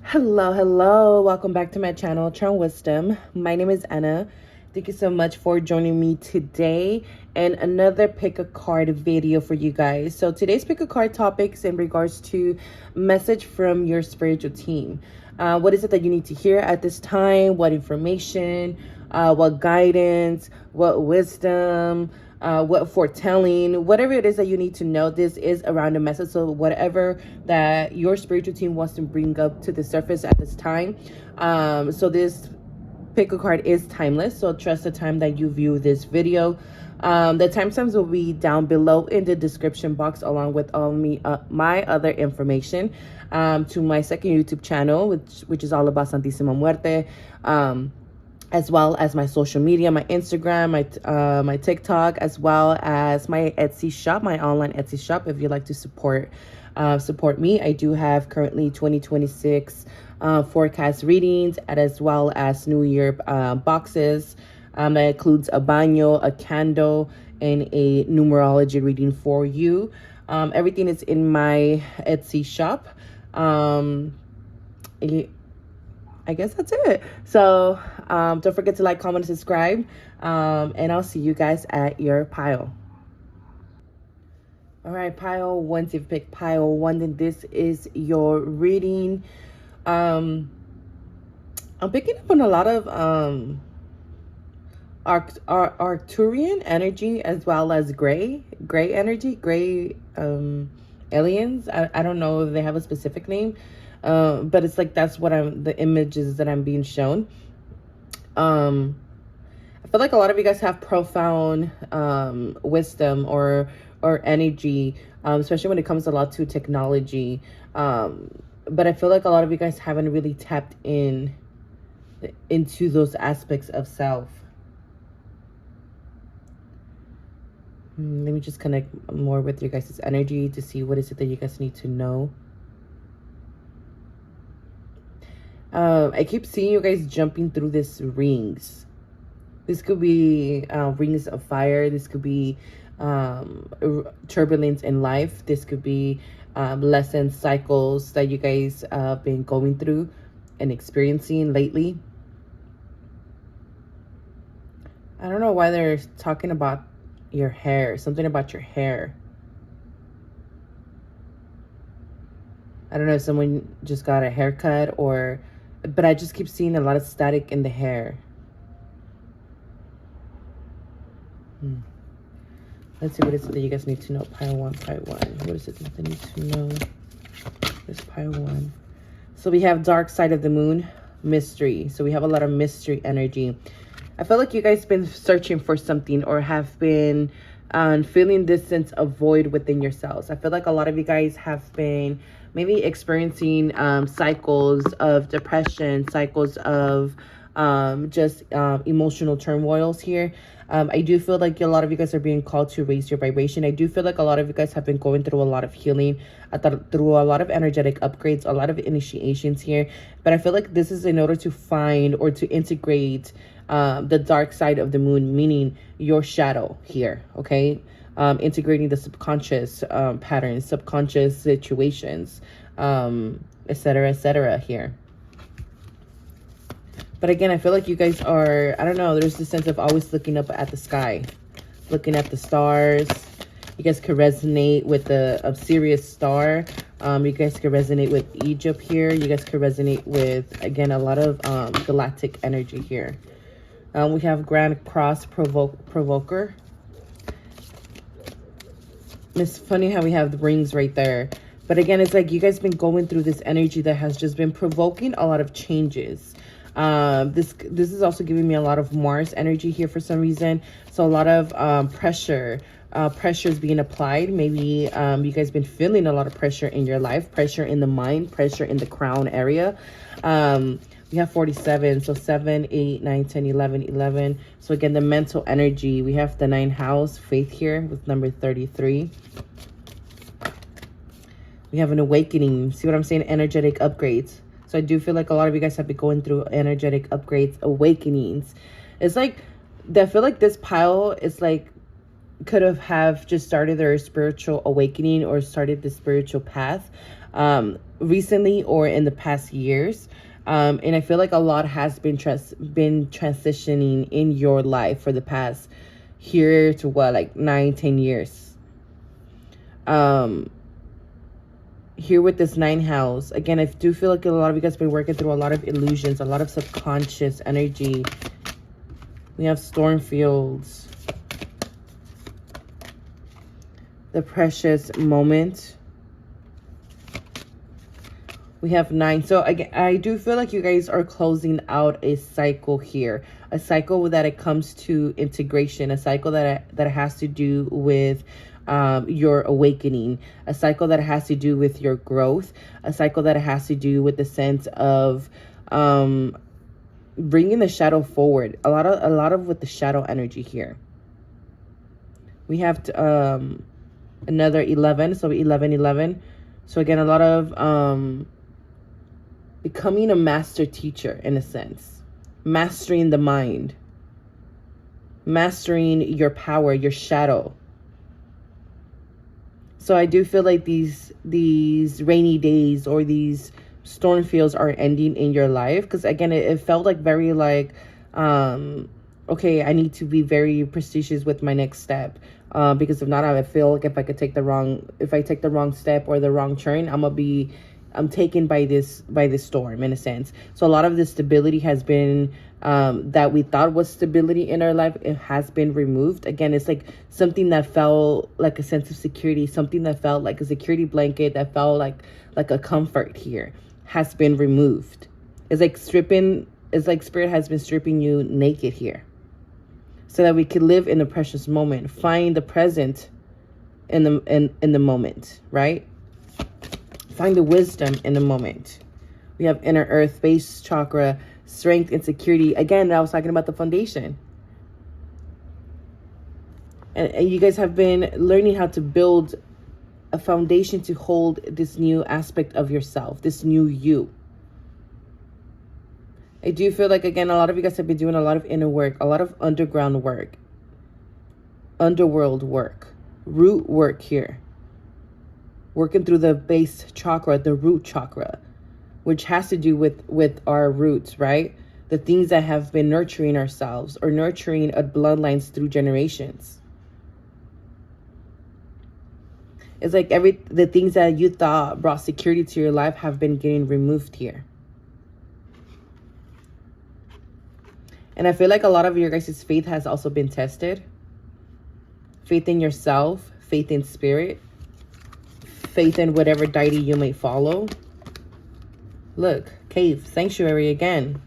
Hello. Welcome back to my channel, Charm Wisdom. My name is Anna. Thank you so much for joining me today and another pick a card video for you guys. So today's pick a card topics in regards to message from your spiritual team. What is it that you need to hear at this time? What information? What guidance? What wisdom? What foretelling, whatever it is that you need to know. This is around a message. So whatever that your spiritual team wants to bring up to the surface at this time. So this pick a card is timeless. So trust the time that you view this video. The timestamps will be down below in the description box, along with all my other information to my second YouTube channel, which is all about Santísima Muerte. As well as my social media, my Instagram, my TikTok, as well as my Etsy shop, my online Etsy shop. If you'd like to support me, I do have currently 2026 forecast readings, as well as New Year boxes. That includes a baño, a candle, and a numerology reading for you. Everything is in my Etsy shop. I guess that's it. So don't forget to like, comment, and subscribe. And I'll see you guys at your pile. All right, pile one. You've picked pile one, then this is your reading. I'm picking up on a lot of Arcturian energy, as well as gray energy, gray aliens. I don't know if they have a specific name. But it's like that's what the images that I'm being shown. I feel like a lot of you guys have profound wisdom or energy, especially when it comes a lot to technology. But I feel like a lot of you guys haven't really tapped into those aspects of self. Let me just connect more with your guys' energy to see what is it that you guys need to know. I keep seeing you guys jumping through these rings. This could be rings of fire. This could be turbulence in life. This could be lessons, cycles that you guys have been going through and experiencing lately. I don't know why they're talking about your hair. Something about your hair. I don't know if someone just got a haircut or... But I just keep seeing a lot of static in the hair. Let's see what it is that you guys need to know. Pile one. What is it that they need to know? This pile one. So we have dark side of the moon, mystery. So we have a lot of mystery energy. I feel like you guys been searching for something or have been feeling this sense of void within yourselves. I feel like a lot of you guys have been maybe experiencing cycles of depression, cycles of just emotional turmoils here. I do feel like a lot of you guys are being called to raise your vibration. I do feel like a lot of you guys have been going through a lot of healing, through a lot of energetic upgrades, a lot of initiations here. But I feel like this is in order to find or to integrate the dark side of the moon, meaning your shadow here, okay? Integrating the subconscious patterns, subconscious situations, etc. here. But again, I feel like you guys are, I don't know, there's this sense of always looking up at the sky, looking at the stars. You guys could resonate with a Sirius star. You guys could resonate with Egypt here. You guys could resonate with, again, a lot of galactic energy here. We have Grand Cross Provoker. It's funny how we have the rings right there. But again, it's like you guys been going through this energy that has just been provoking a lot of changes. This is also giving me a lot of Mars energy here for some reason. So a lot of pressure is being applied. Maybe you guys been feeling a lot of pressure in your life, pressure in the mind, pressure in the crown area. We have 47, so 7, 8, 9, 10, 11. So again, the mental energy. We have the 9th house, faith here with number 33. We have an awakening. See what I'm saying? Energetic upgrades. So I do feel like a lot of you guys have been going through energetic upgrades, awakenings. It's like, I feel like this pile is like, could have just started their spiritual awakening or started the spiritual path. recently or in the past years. And I feel like a lot has been transitioning in your life for the past here to what, like 9-10 years. Here with this 9th house, again, I do feel like a lot of you guys have been working through a lot of illusions, a lot of subconscious energy. We have storm fields, the precious moment. We have 9. So again, I do feel like you guys are closing out a cycle here, a cycle that it comes to integration, a cycle that has to do with your awakening, a cycle that has to do with your growth, a cycle that has to do with the sense of bringing the shadow forward. A lot of with the shadow energy here. We have another 11, so 11. So again, a lot of becoming a master teacher, in a sense, mastering the mind, mastering your power, your shadow. So I do feel like these rainy days or these storm fields are ending in your life, because again, it felt like very like okay, I need to be very prestigious with my next step, because if not, I feel like if I take the wrong step or the wrong turn, I'm taken by this storm, in a sense. So a lot of the stability has been that we thought was stability in our life, it has been removed. Again, it's like something that felt like a sense of security, something that felt like a security blanket, that felt like a comfort here, has been removed. It's like Spirit has been stripping you naked here, so that we could live in the precious moment, find the present in the moment, right? Find the wisdom in the moment. We have inner earth, base chakra, strength and security. Again, I was talking about the foundation. And you guys have been learning how to build a foundation to hold this new aspect of yourself, this new you. I do feel like, again, a lot of you guys have been doing a lot of inner work, a lot of underground work, underworld work, root work here. Working through the base chakra, the root chakra, which has to do with our roots, right? The things that have been nurturing ourselves or nurturing our bloodlines through generations. It's like the things that you thought brought security to your life have been getting removed here. And I feel like a lot of your guys' faith has also been tested. Faith in yourself, faith in spirit, faith in whatever deity you may follow. Look, cave, sanctuary again.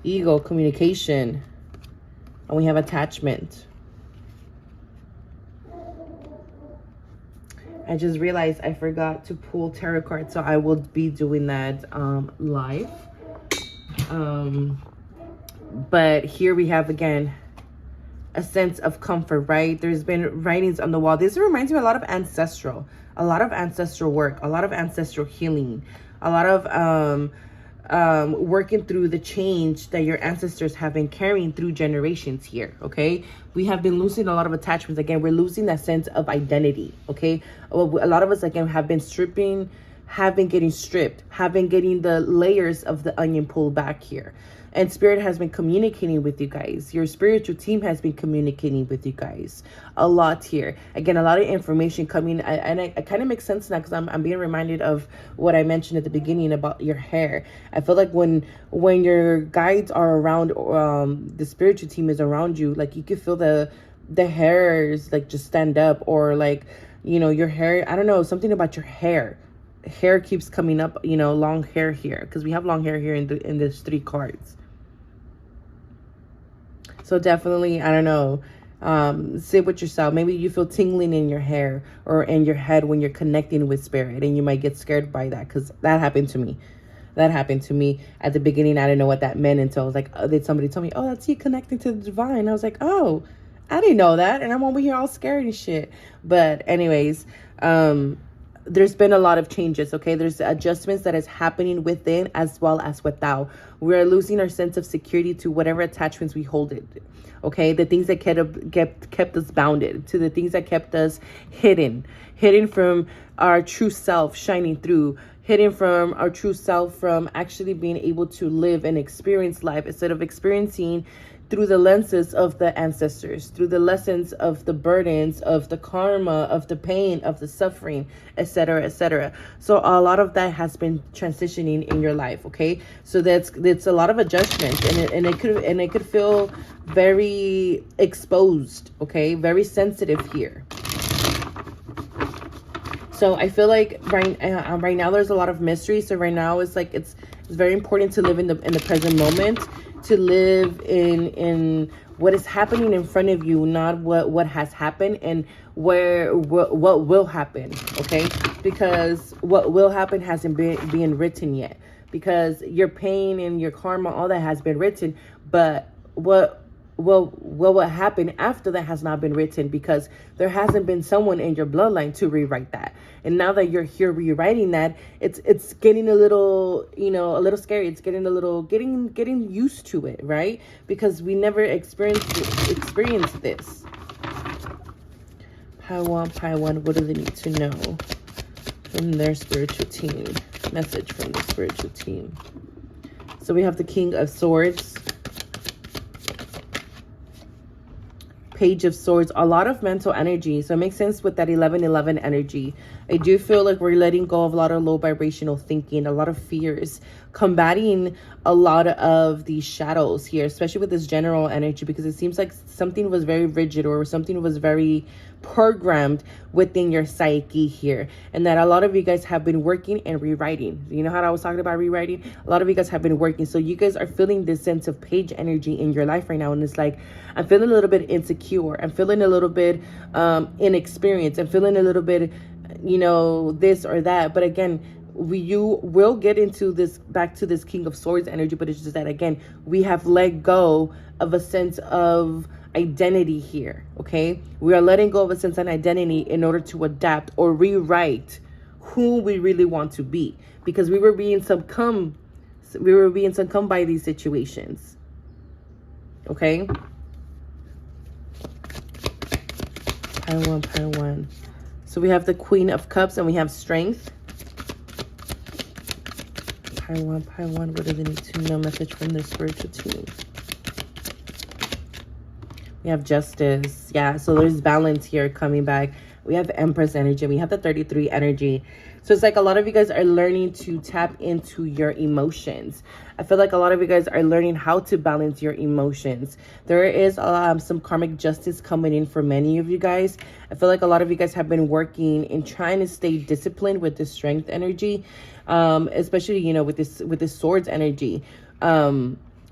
Ego, communication. And we have attachment. I just realized I forgot to pull tarot cards, so I will be doing that live. But here we have, again, a sense of comfort, right? There's been writings on the wall. This reminds me a lot of ancestral work, a lot of ancestral healing, a lot of working through the change that your ancestors have been carrying through generations here, okay? We have been losing a lot of attachments. Again, we're losing that sense of identity, okay? A lot of us, again, have been getting stripped, have been getting the layers of the onion pulled back here. And Spirit has been communicating with you guys. Your spiritual team has been communicating with you guys a lot here. Again, a lot of information coming. And it kind of makes sense now, because I'm being reminded of what I mentioned at the beginning about your hair. I feel like when your guides are around, the spiritual team is around you, like you could feel the hairs like just stand up, or like, you know, your hair, I don't know, something about your hair. Hair keeps coming up, you know, long hair here, because we have long hair here in this 3 cards. So definitely, I don't know, sit with yourself. Maybe you feel tingling in your hair or in your head when you're connecting with spirit, and you might get scared by that, because that happened to me. At the beginning. I didn't know what that meant until I was like, somebody told me, oh, that's you connecting to the divine. I was like, oh, I didn't know that, and I'm over here all scared and shit. But anyways, there's been a lot of changes, okay? There's adjustments that is happening within as well as without. We're losing our sense of security to whatever attachments we hold it, okay? The things that kept us bounded, to the things that kept us hidden from our true self shining through, hidden from our true self, from actually being able to live and experience life instead of experiencing through the lenses of the ancestors, through the lessons of the burdens, of the karma, of the pain, of the suffering, etc., etc. So a lot of that has been transitioning in your life, okay? So that's a lot of adjustments, and it could feel very exposed, okay? Very sensitive here. So I feel like right now there's a lot of mystery. So right now it's like it's very important to live in the present moment, to live in what is happening in front of you, not what has happened and what will happen, okay? Because what will happen hasn't been written yet, because your pain and your karma, all that has been written, but what happen after that has not been written, because there hasn't been someone in your bloodline to rewrite that. And now that you're here rewriting that, it's getting a little, a little scary. It's getting a little getting used to it, right? Because we never experienced this. Pi one, what do they need to know from their spiritual team? Message from the spiritual team. So we have the King of Swords, Page of Swords, a lot of mental energy. So it makes sense with that 11-11 energy. I do feel like we're letting go of a lot of low vibrational thinking, a lot of fears, combating a lot of these shadows here, especially with this general energy, because it seems like something was very rigid or something was very programmed within your psyche here, and that a lot of you guys have been working and rewriting. You know how I was talking about rewriting? A lot of you guys have been working, so you guys are feeling this sense of page energy in your life right now, and it's like, I'm feeling a little bit insecure, I'm feeling a little bit inexperienced, I'm feeling a little bit this or that. But again, you will get into this, back to this King of Swords energy, but it's just that, again, we have let go of a sense of identity here, okay? We are letting go of a sense of identity in order to adapt or rewrite who we really want to be, because we were being succumbed by these situations, okay? Pile one. So we have the Queen of Cups and we have Strength. Pile one, what do they need to know? Message from the spiritual team. We have Justice. Yeah, so there's balance here coming back. We have Empress energy. We have the 33 energy. So it's like a lot of you guys are learning to tap into your emotions. I feel like a lot of you guys are learning how to balance your emotions. There is some karmic justice coming in for many of you guys. I feel like a lot of you guys have been working and trying to stay disciplined with the Strength energy, especially, with this Swords energy.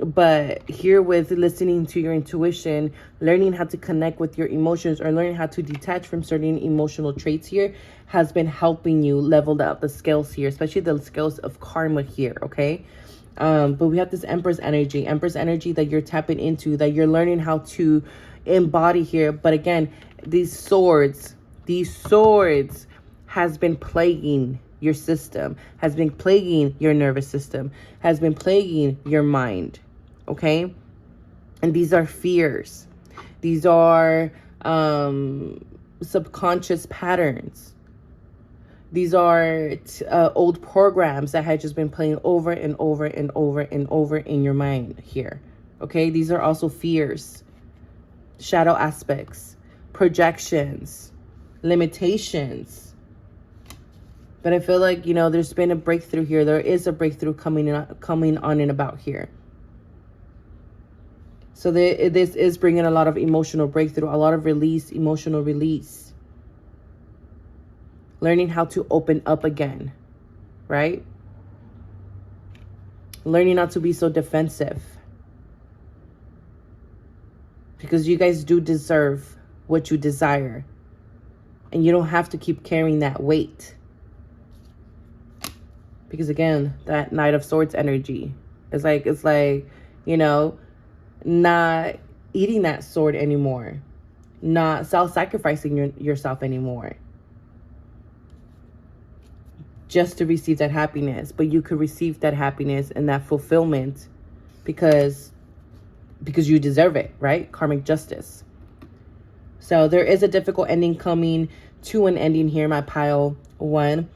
But here with listening to your intuition, learning how to connect with your emotions, or learning how to detach from certain emotional traits here, has been helping you level out the scales here, especially the scales of karma here, okay? But we have this Empress energy that you're tapping into, that you're learning how to embody here. But again, these swords has been plaguing your system, has been plaguing your nervous system, has been plaguing your mind. Okay, and these are fears. These are subconscious patterns. These are old programs that had just been playing over and over and over and over in your mind here. Okay, these are also fears, shadow aspects, projections, limitations. But I feel like, there's been a breakthrough here. There is a breakthrough coming on and about here. So this is bringing a lot of emotional breakthrough, a lot of release, emotional release. Learning how to open up again, right? Learning not to be so defensive. Because you guys do deserve what you desire. And you don't have to keep carrying that weight. Because again, that Knight of Swords energy, it's like, not eating that sword anymore, not self-sacrificing yourself anymore. just to receive that happiness, but you could receive that happiness and that fulfillment because you deserve it, right? Karmic justice. So there is a difficult ending coming to an ending here, my pile 1.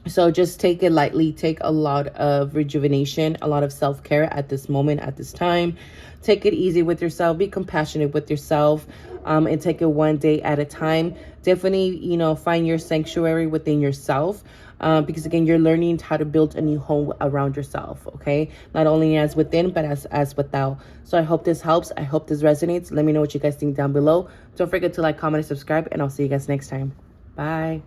So just take it lightly. Take a lot of rejuvenation, a lot of self-care at this moment, at this time. Take it easy with yourself. Be compassionate with yourself, and take it one day at a time. Definitely, you know, find your sanctuary within yourself, because again, you're learning how to build a new home around yourself, okay? Not only as within, but as without. So I hope this helps. I hope this resonates. Let me know what you guys think down below. Don't forget to like, comment, and subscribe, and I'll see you guys next time. Bye.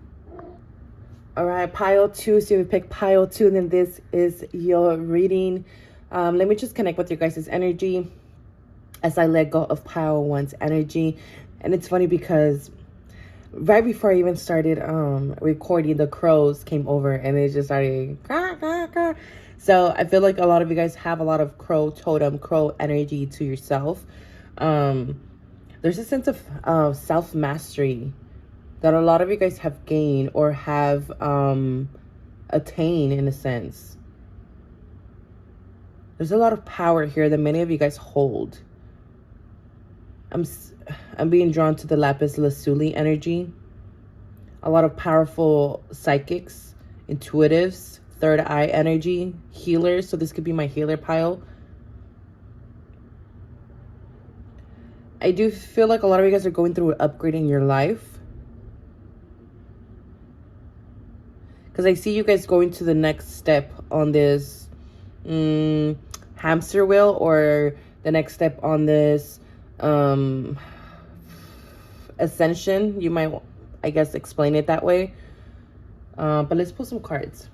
All right, pile 2. So we pick pile 2, then this is your reading. Let me just connect with your guys' energy as I let go of pile 1's energy. And it's funny because right before I even started recording, the crows came over and they just started caw, caw, caw. So I feel like a lot of you guys have a lot of crow totem, crow energy to yourself. There's a sense of self-mastery that a lot of you guys have gained or have attained in a sense. There's a lot of power here that many of you guys hold. I'm being drawn to the lapis lazuli energy. A lot of powerful psychics, intuitives, third eye energy, healers. So this could be my healer pile. I do feel like a lot of you guys are going through an upgrade in your life. Because I see you guys going to the next step on this hamster wheel, or the next step on this ascension. You might, I guess, explain it that way. But let's pull some cards.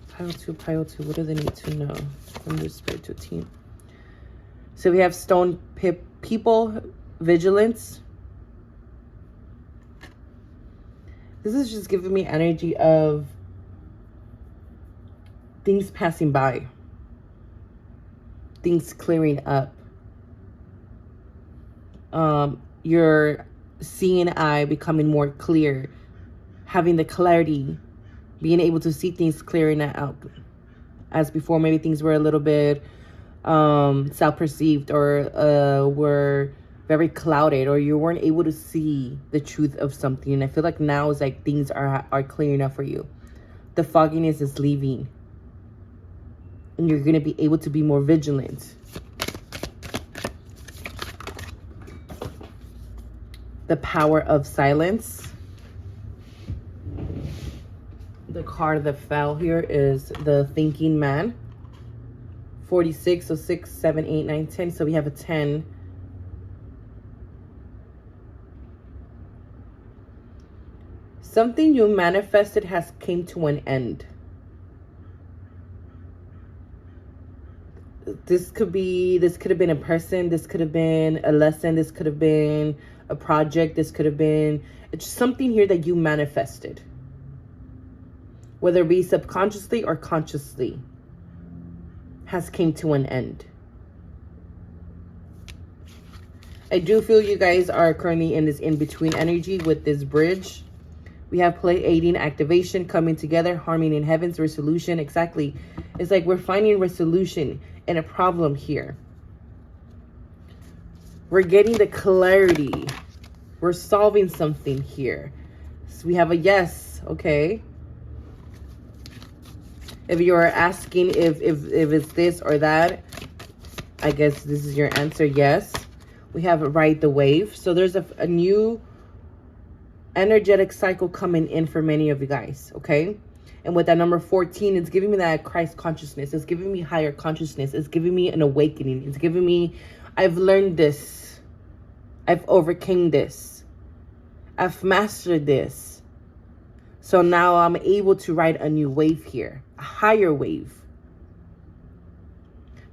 Pile 2, pile 2. What do they need to know from the spiritual team? So we have stone people, vigilance. This is just giving me energy of things passing by. Things clearing up. Your seeing eye becoming more clear. Having the clarity. Being able to see things clearing out. As before, maybe things were a little bit self-perceived, or were very clouded, or you weren't able to see the truth of something. And I feel like now is like things are clearing up for you. The fogginess is leaving. And you're going to be able to be more vigilant. The power of silence. The card that fell here is the thinking man. 46, so 6, 7, 8, 9, 10. So we have a 10. Something you manifested has came to an end. This could have been a person, this could have been a lesson, this could have been a project, this could have been, it's something here that you manifested. Whether it be subconsciously or consciously, has came to an end. I do feel you guys are currently in this in-between energy with this bridge. We have Pleiadian activation, coming together, harmony in heavens, resolution. Exactly. It's like we're finding resolution in a problem here. We're getting the clarity. We're solving something here. So we have a yes. Okay. If you are asking if it's this or that, I guess this is your answer. Yes. We have ride the wave. So there's a new energetic cycle coming in for many of you guys, okay? And with that number 14, it's giving me that Christ consciousness. It's giving me higher consciousness. It's giving me an awakening. It's giving me, I've learned this. I've overcame this. I've mastered this. So now I'm able to ride a new wave here, a higher wave.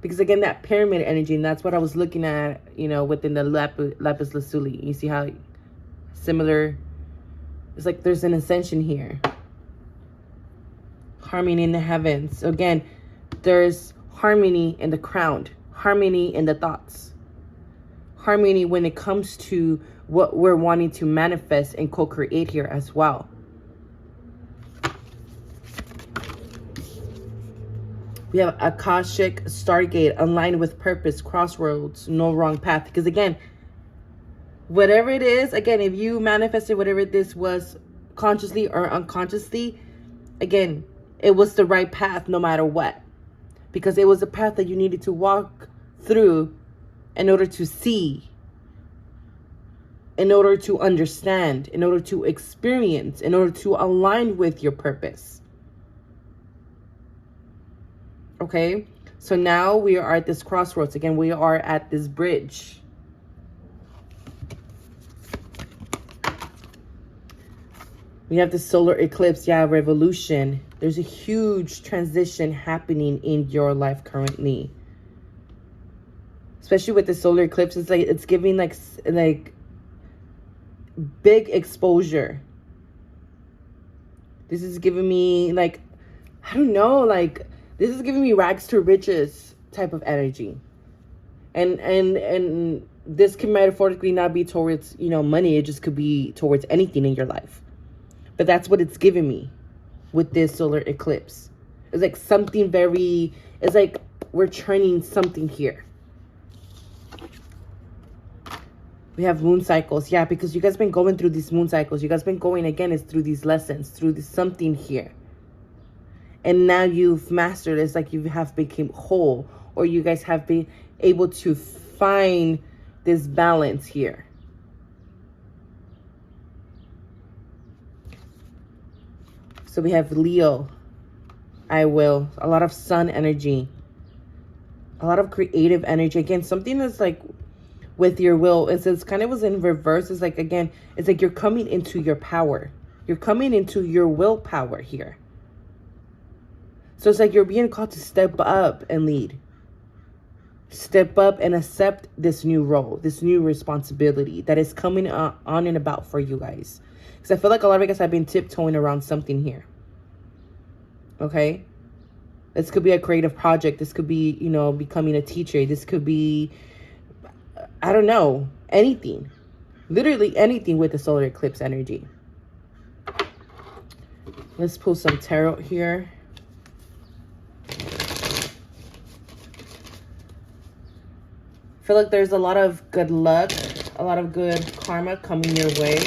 Because again, that pyramid energy, and that's what I was looking at, you know, within the lapis lazuli. You see how similar. It's like there's an ascension here. Harmony in the heavens. So again, there's harmony in the crown. Harmony in the thoughts. Harmony when it comes to what we're wanting to manifest and co-create here as well. We have Akashic Stargate, aligned with purpose, crossroads, no wrong path. Because again, whatever it is, again, if you manifested whatever this was consciously or unconsciously, again, it was the right path no matter what. Because it was a path that you needed to walk through in order to see, in order to understand, in order to experience, in order to align with your purpose. Okay? So now we are at this crossroads. Again, we are at this bridge. We have the solar eclipse. Yeah, revolution. There's a huge transition happening in your life currently. Especially with the solar eclipse, it's like it's giving like big exposure. This is giving me like, I don't know, like this is giving me rags to riches type of energy. And this can metaphorically not be towards, you know, money. It just could be towards anything in your life. But that's what it's giving me with this solar eclipse. It's like something very, it's like we're churning something here. We have moon cycles. Yeah, because you guys been going through these moon cycles. You guys been going, again, is through these lessons, through this something here. And now you've mastered. It's like you have become whole, or you guys have been able to find this balance here. So we have Leo, I will. A lot of sun energy. A lot of creative energy. Again, something that's like with your will. And since kind of was in reverse, it's like, again, it's like you're coming into your power. You're coming into your willpower here. So it's like you're being called to step up and lead. Step up and accept this new role, this new responsibility that is coming on and about for you guys. Because I feel like a lot of you guys have been tiptoeing around something here. Okay? This could be a creative project. This could be, you know, becoming a teacher. This could be, I don't know, anything. Literally anything with the solar eclipse energy. Let's pull some tarot here. I feel like there's a lot of good luck, a lot of good karma coming your way.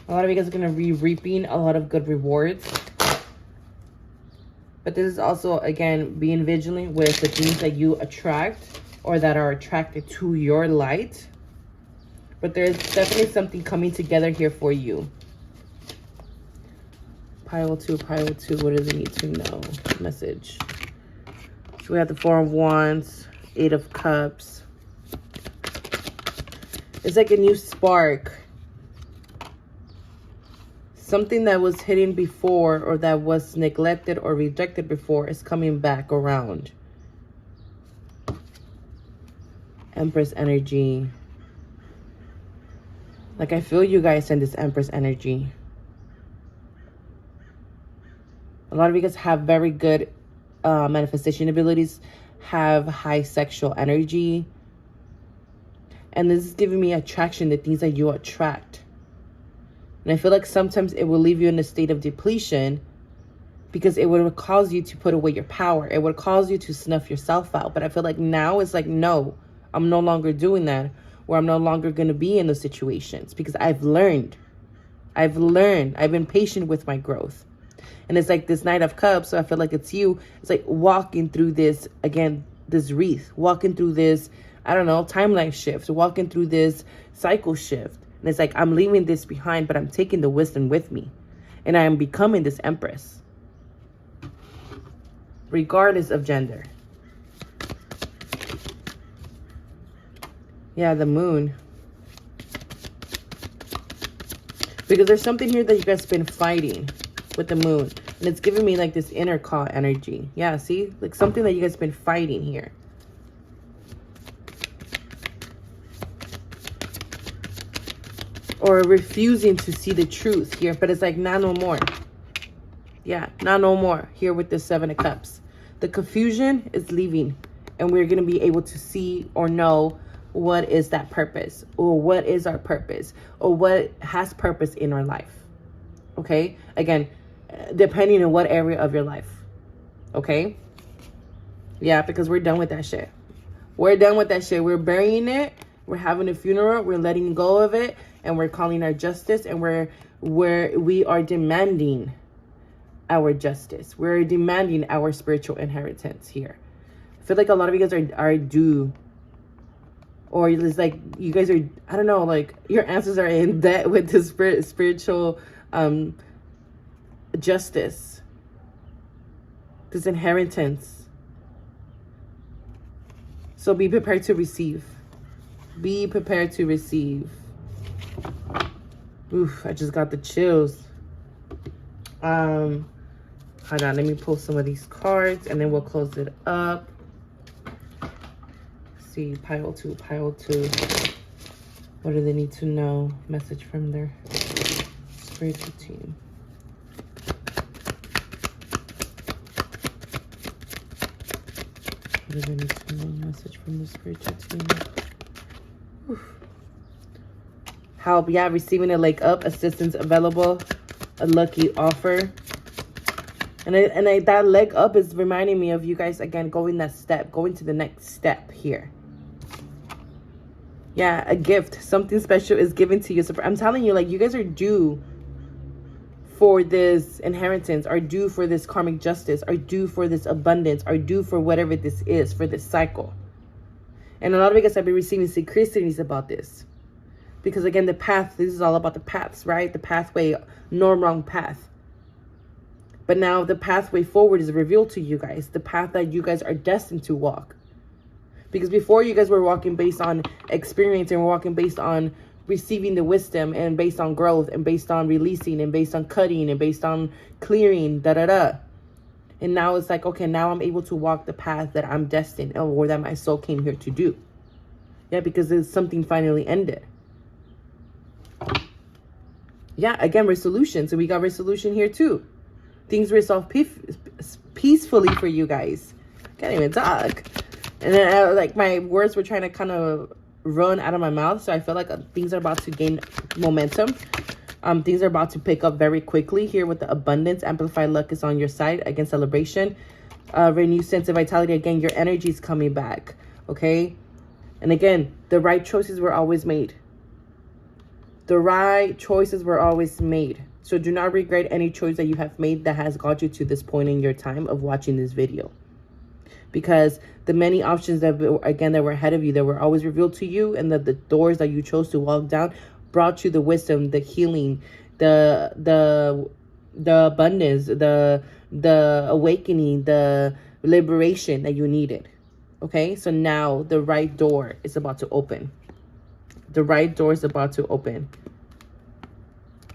A lot of you guys are going to be reaping a lot of good rewards. But this is also, again, being vigilant with the things that you attract or that are attracted to your light. But there's definitely something coming together here for you. Pile 2, what do they need to know? Message. So we have the Four of Wands, Eight of Cups. It's like a new spark. Something that was hidden before or that was neglected or rejected before is coming back around. Empress energy. Like, I feel you guys in this Empress energy. A lot of you guys have very good manifestation abilities, have high sexual energy. And this is giving me attraction, the things that you attract. And I feel like sometimes it will leave you in a state of depletion because it would cause you to put away your power. It would cause you to snuff yourself out. But I feel like now it's like, no, I'm no longer doing that, or I'm no longer going to be in those situations because I've learned. I've been patient with my growth. And it's like this Knight of Cups. So I feel like it's you. It's like walking through this, again, this wreath, walking through this, I don't know, timeline shift, walking through this cycle shift. And it's like, I'm leaving this behind, but I'm taking the wisdom with me. And I am becoming this Empress. Regardless of gender. Yeah, the Moon. Because there's something here that you guys have been fighting with the Moon. And it's giving me like this inner call energy. Yeah, see? Like something that you guys have been fighting here. Or refusing to see the truth here. But it's like, not no more. Yeah, not no more. Here with the Seven of Cups. The confusion is leaving. And we're going to be able to see or know what is that purpose. Or what is our purpose. Or what has purpose in our life. Okay? Again, depending on what area of your life. Okay? Yeah, because we're done with that shit. We're done with that shit. We're burying it. We're having a funeral. We're letting go of it. And we're calling our justice. And we are demanding our justice. We're demanding our spiritual inheritance here. I feel like a lot of you guys are due. Or it's like you guys are, I don't know, like your ancestors are in debt with the spiritual justice. This inheritance. So be prepared to receive. Be prepared to receive. Oof, I just got the chills. Hold on, let me pull some of these cards and then we'll close it up. Let's see, pile two. What do they need to know? Message from their spiritual team. What do they need to know? Message from the spiritual team. Oof. Help, yeah, receiving a leg up, assistance available, a lucky offer. And that leg up is reminding me of you guys, again, going that step, going to the next step here. Yeah, a gift, something special is given to you. So I'm telling you, like, you guys are due for this inheritance, are due for this karmic justice, are due for this abundance, are due for whatever this is, for this cycle. And a lot of you guys have been receiving synchronicities about this. Because again, the path, this is all about the paths, right? The pathway, no wrong path. But now the pathway forward is revealed to you guys. The path that you guys are destined to walk. Because before you guys were walking based on experience and were walking based on receiving the wisdom and based on growth and based on releasing and based on cutting and based on clearing, And now it's like, okay, now I'm able to walk the path that I'm destined or that my soul came here to do. Yeah, because it's something finally ended. Yeah, again, resolution. So we got resolution here too. Things resolve peacefully for you guys. Can't even talk. And then like my words were trying to kind of run out of my mouth. So I feel like things are about to gain momentum. Things are about to pick up very quickly here with the abundance. Amplified luck is on your side. Again, celebration. Renewed sense of vitality. Again, your energy is coming back. Okay. And again, the right choices were always made. The right choices were always made. So do not regret any choice that you have made that has got you to this point in your time of watching this video. Because the many options that were ahead of you, that were always revealed to you, and that the doors that you chose to walk down brought you the wisdom, the healing, the abundance, the awakening, the liberation that you needed. Okay, so now the right door is about to open. The right door is about to open.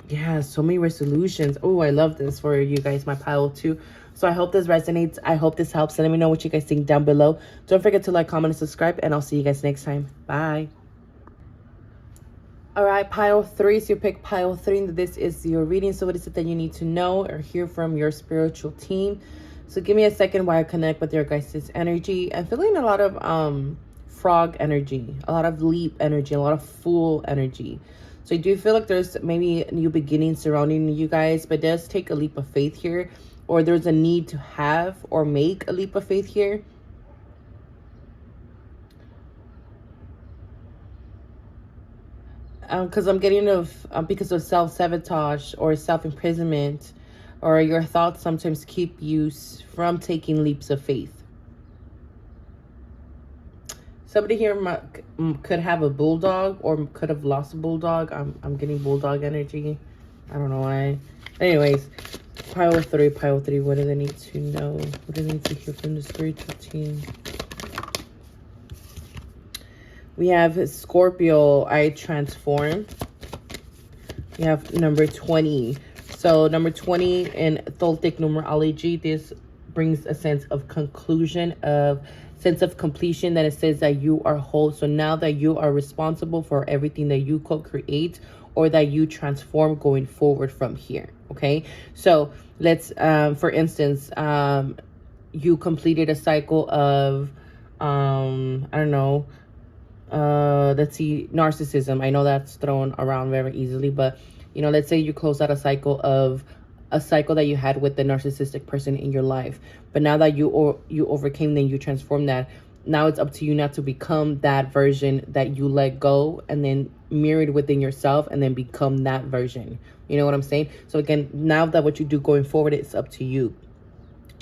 Yeah, so many resolutions. Oh, I love this for you guys, my pile too. So I hope this resonates. I hope this helps. Let me know what you guys think down below. Don't forget to like, comment, and subscribe. And I'll see you guys next time. Bye. All right, pile 3. So you pick pile 3. And this is your reading. So what is it that you need to know or hear from your spiritual team? So give me a second while I connect with your guys' energy. I'm feeling a lot of frog energy, a lot of leap energy, a lot of fool energy. So I do feel like there's maybe new beginnings surrounding you guys, but it does take a leap of faith here, or there's a need to have or make a leap of faith here. Because I'm getting because of self-sabotage or self-imprisonment, or your thoughts sometimes keep you from taking leaps of faith. Somebody here could have a bulldog or could have lost a bulldog. I'm getting bulldog energy. I don't know why. Anyways, pile 3. What do they need to know? What do they need to hear from the spiritual team? We have Scorpio, I transform. We have number 20. So number 20 in Toltec numerology, this brings a sense of conclusion, of sense of completion, that it says that you are whole. So now that you are responsible for everything that you co-create or that you transform going forward from here. Okay, so let's for instance, you completed a cycle of I don't know, let's see, narcissism. I know that's thrown around very easily, but you know, let's say you close out a cycle of a cycle that you had with the narcissistic person in your life. But now that you overcame, then you transformed that. Now it's up to you not to become that version that you let go, and then mirror it within yourself and then become that version. You know what I'm saying? So again, now that what you do going forward, it's up to you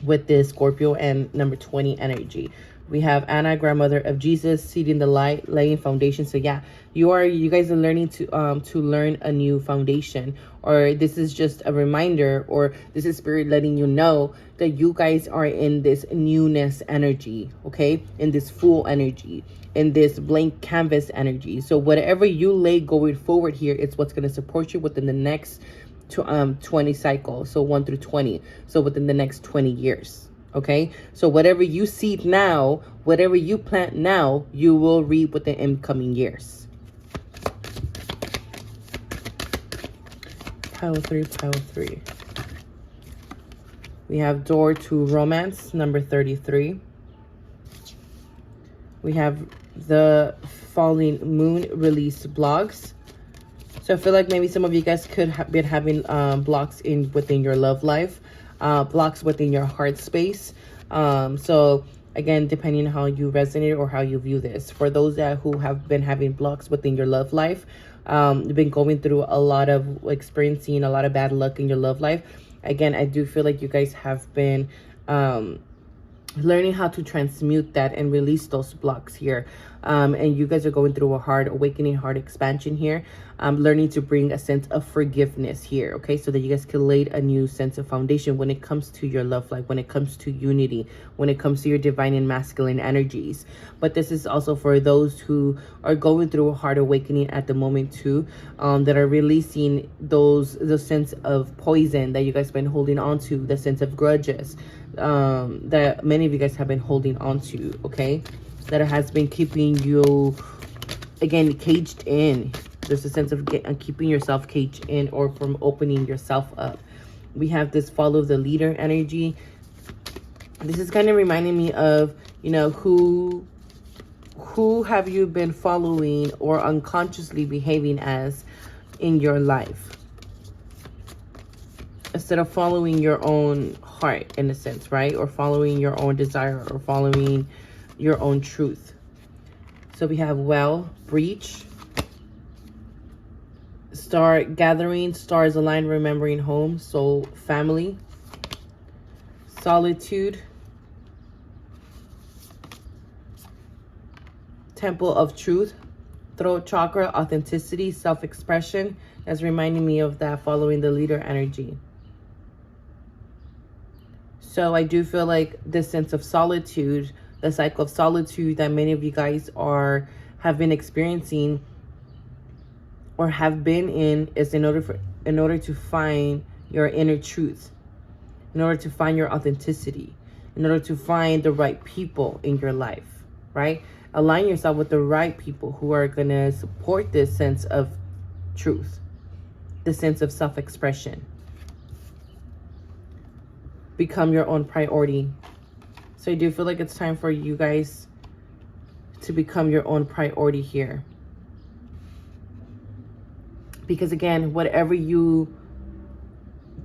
with this Scorpio and number 20 energy. We have Anna, grandmother of Jesus, seeding the light, laying foundation. So yeah, you guys are learning to learn a new foundation, or this is just a reminder, or this is spirit letting you know that you guys are in this newness energy, okay? In this full energy, in this blank canvas energy. So whatever you lay going forward here, it's what's going to support you within the next 20 cycles. So 1 through 20. So within the next 20 years. Okay, so whatever you seed now, whatever you plant now, you will reap within the incoming years. Pile 3, pile 3. We have door to romance, number 33. We have the falling moon release blocks. So I feel like maybe some of you guys could have been having blocks within your love life. Blocks within your heart space. So again, depending on how you resonate or how you view this, for those who have been having blocks within your love life, you've been going through a lot of experiencing a lot of bad luck in your love life. Again, I do feel like you guys have been learning how to transmute that and release those blocks here. And you guys are going through a hard awakening, hard expansion here. Learning to bring a sense of forgiveness here, okay? So that you guys can lay a new sense of foundation when it comes to your love life, when it comes to unity, when it comes to your divine and masculine energies. But this is also for those who are going through a hard awakening at the moment too, that are releasing the sense of poison that you guys have been holding on to, the sense of grudges that many of you guys have been holding on to, okay? That has been keeping you, again, caged in. There's a sense of keeping yourself caged in, or from opening yourself up. We have this follow the leader energy. This is kind of reminding me of, you know, who have you been following or unconsciously behaving as in your life, instead of following your own heart, in a sense, right? Or following your own desire, or following your own truth. So we have breach, star gathering, stars aligned, remembering home, soul, family, solitude, temple of truth, throat chakra, authenticity, self-expression. That's reminding me of that following the leader energy. So I do feel like this sense of solitude, the cycle of solitude that many of you guys have been experiencing or have been in, is in order to find your inner truth, in order to find your authenticity, in order to find the right people in your life, right? Align yourself with the right people who are going to support this sense of truth, the sense of self-expression. Become your own priority. So I do feel like it's time for you guys to become your own priority here. Because again, whatever you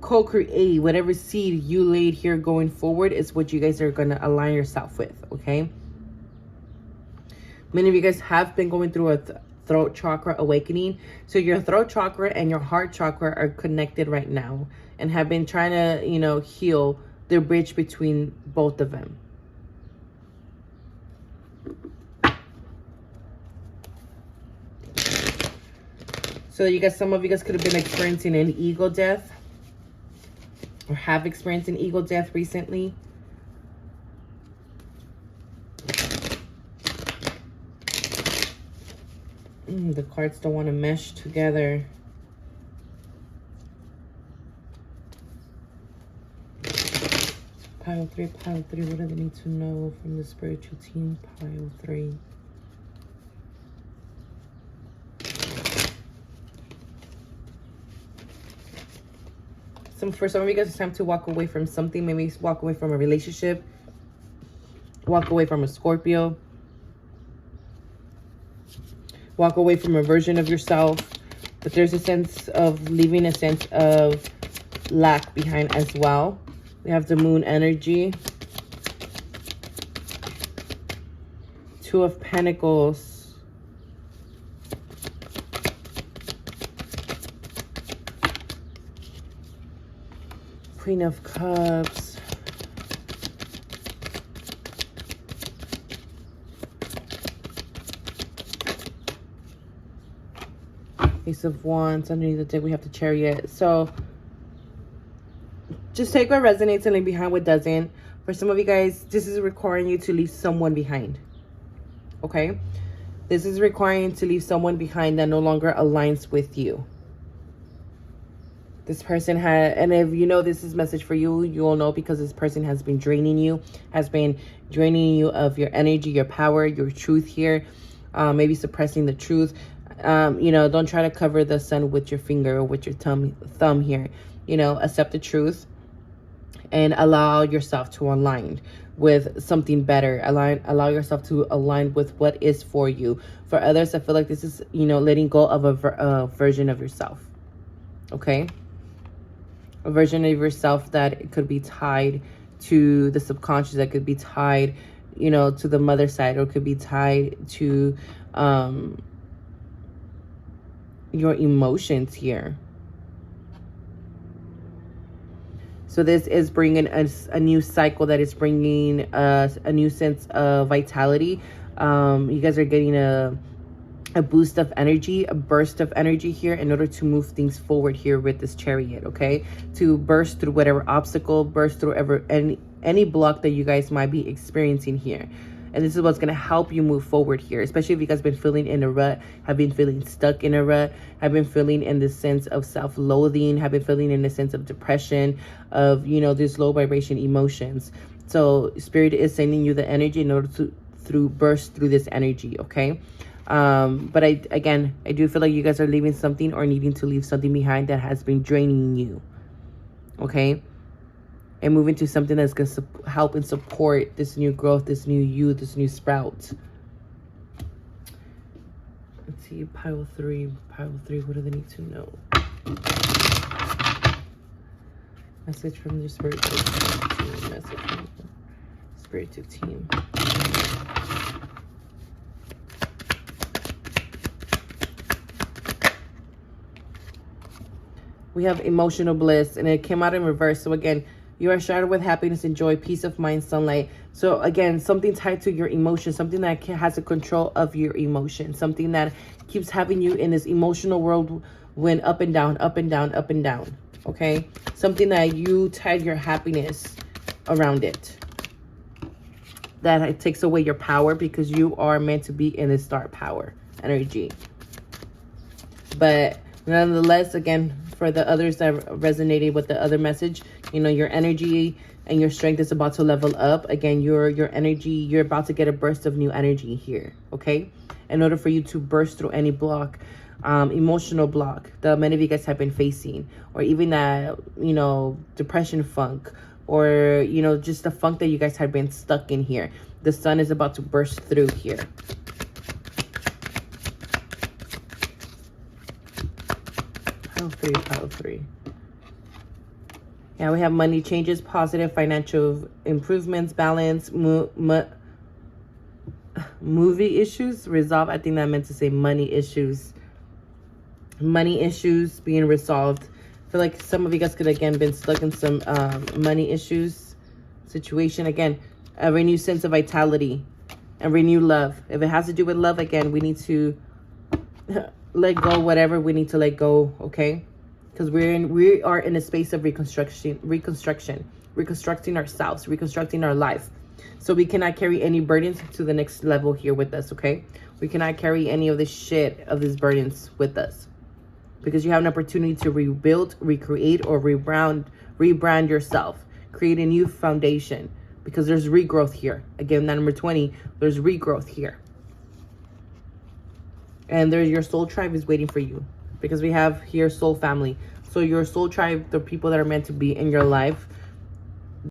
co-create, whatever seed you laid here going forward, is what you guys are going to align yourself with, okay? Many of you guys have been going through a throat chakra awakening. So your throat chakra and your heart chakra are connected right now, and have been trying to, you know, heal the bridge between both of them. So you guys, some of you guys could have been experiencing an ego death, or have experienced an ego death recently. The cards don't want to mesh together. Pile 3, pile 3. What do they need to know from the spiritual team? Pile 3. For some of you guys, it's time to walk away from something. Maybe walk away from a relationship. Walk away from a Scorpio. Walk away from a version of yourself. But there's a sense of leaving a sense of lack behind as well. We have the moon energy. Two of Pentacles. Queen of Cups. Ace of Wands. Underneath the deck, we have the Chariot. So just take what resonates and leave behind what doesn't. For some of you guys, this is requiring you to leave someone behind. Okay? This is requiring you to leave someone behind that no longer aligns with you. This person had, and if you know this is message for you, you will know because this person has been draining you, of your energy, your power, your truth here. Maybe suppressing the truth. You know, don't try to cover the sun with your finger or with your thumb here. You know, accept the truth and allow yourself to align with something better. Allow yourself to align with what is for you. For others, I feel like this is, you know, letting go of a version of yourself. Okay? A version of yourself that could be tied to the subconscious, that could be tied, you know, to the mother side, or could be tied to your emotions here. So this is bringing a new cycle that is bringing a new sense of vitality. You guys are getting a boost of energy, a burst of energy here in order to move things forward here with this Chariot, okay? To burst through whatever obstacle, burst through any block that you guys might be experiencing here. And this is what's going to help you move forward here, especially if you guys have been feeling in a rut, have been feeling stuck in a rut, have been feeling in the sense of self-loathing, have been feeling in the sense of depression, of, you know, these low vibration emotions. So Spirit is sending you the energy in order to burst through this energy, okay? But I do feel like you guys are leaving something or needing to leave something behind that has been draining you, okay? And move into something that's going to help and support this new growth, this new you, this new sprout. Let's see, pile three, what do they need to know? Message from the spirit team. Message from the spirit team. We have emotional bliss, and it came out in reverse. So again, you are showered with happiness and joy, peace of mind, sunlight. So again, something tied to your emotions, something that has a control of your emotions, something that keeps having you in this emotional world when up and down, up and down, up and down. Okay? Something that you tied your happiness around it. That it takes away your power because you are meant to be in this star power energy. But nonetheless, again, for the others that resonated with the other message, you know, your energy and your strength is about to level up. Again, your energy, you're about to get a burst of new energy here, okay? In order for you to burst through any block, emotional block that many of you guys have been facing, or even that, you know, depression funk, or, you know, just the funk that you guys have been stuck in here. The sun is about to burst through here. Pile three. Yeah, we have money changes, positive financial improvements, balance, movie issues, resolve. I think that meant to say money issues. Money issues being resolved. I feel like some of you guys could, again, been stuck in some money issues situation. Again, a renewed sense of vitality and renewed love. If it has to do with love, again, we need to let go whatever we need to let go, okay? Because we are in a space of reconstructing ourselves, reconstructing our life. So we cannot carry any burdens to the next level here with us, okay? We cannot carry any of this shit, of these burdens with us. Because you have an opportunity to rebuild, recreate, or rebrand yourself. Create a new foundation. Because there's regrowth here. Again, that number 20, there's regrowth here. And your soul tribe is waiting for you. Because we have here soul family. So your soul tribe, the people that are meant to be in your life,